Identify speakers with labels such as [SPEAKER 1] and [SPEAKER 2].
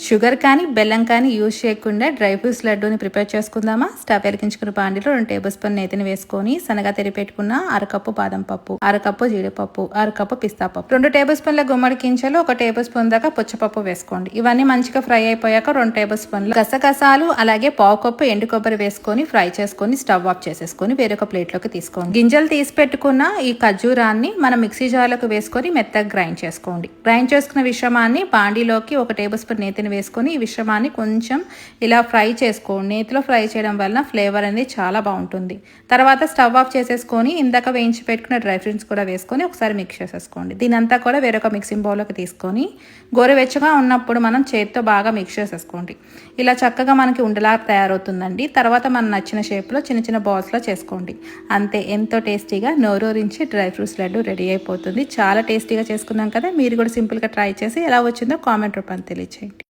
[SPEAKER 1] Sugar కానీ బెల్లం కానీ యూజ్ చేయకుండా డ్రై ఫ్రూట్స్ లడ్డూని ప్రిపేర్ చేసుకుందామా. స్టవ్ వెలిగించుకున్న బాండిలో 2 టేబుల్ స్పూన్ నేతిని వేసుకొని సన్నగా తెరిపెట్టుకున్న అరకప్పు బాదం పప్పు, అరకప్పు జీడిపప్పు, అరకప్పు పిస్తా పప్పు, 2 టేబుల్ స్పూన్ల గుమ్మడి గింజలు, 1 టేబుల్ స్పూన్ దాకా పుచ్చపప్పు వేసుకోండి. ఇవన్నీ మంచిగా ఫ్రై అయిపోయాక 2 టేబుల్ స్పూన్ల గసగసాలు అలాగే పావు కప్పు ఎండు కొబ్బరి వేసుకొని ఫ్రై చేసుకొని స్టవ్ ఆఫ్ చేసేసుకొని వేరొక ప్లేట్లోకి తీసుకోండి. గింజలు తీసి పెట్టుకున్న ఈ ఖర్జూరాన్ని మనం మిక్సీ జార్లోకి వేసుకొని మెత్తగా గ్రైండ్ చేసుకోండి. గ్రైండ్ చేసుకున్న మిశ్రమాన్ని బాండీలోకి 1 టేబుల్ స్పూన్ నేతిని వేసుకొని ఈ మిశ్రమాన్ని కొంచెం ఇలా ఫ్రై చేసుకోండి. నేతిలో ఫ్రై చేయడం వలన ఫ్లేవర్ అనేది చాలా బాగుంటుంది. తర్వాత స్టవ్ ఆఫ్ చేసేసుకొని ఇందాక వేయించి పెట్టుకున్న డ్రై ఫ్రూట్స్ కూడా వేసుకొని ఒకసారి మిక్స్ చేసేసుకోండి. దీనంతా కూడా వేరొక మిక్సింగ్ బౌల్లోకి తీసుకొని గోరువెచ్చగా ఉన్నప్పుడు మనం చేతితో బాగా మిక్స్ చేసేసుకోండి. ఇలా చక్కగా మనకి ఉండలా తయారవుతుందండి. తర్వాత మనం నచ్చిన షేప్లో చిన్న చిన్న బాల్స్లో చేసుకోండి. అంతే, ఎంతో టేస్టీగా నోరూరించి డ్రై ఫ్రూట్స్ లడ్డు రెడీ అయిపోతుంది. చాలా టేస్టీగా చేసుకున్నాం కదా. మీరు కూడా సింపుల్గా ట్రై చేసి ఎలా వచ్చిందో కామెంట్ రూపాన్ని తెలియచేయండి.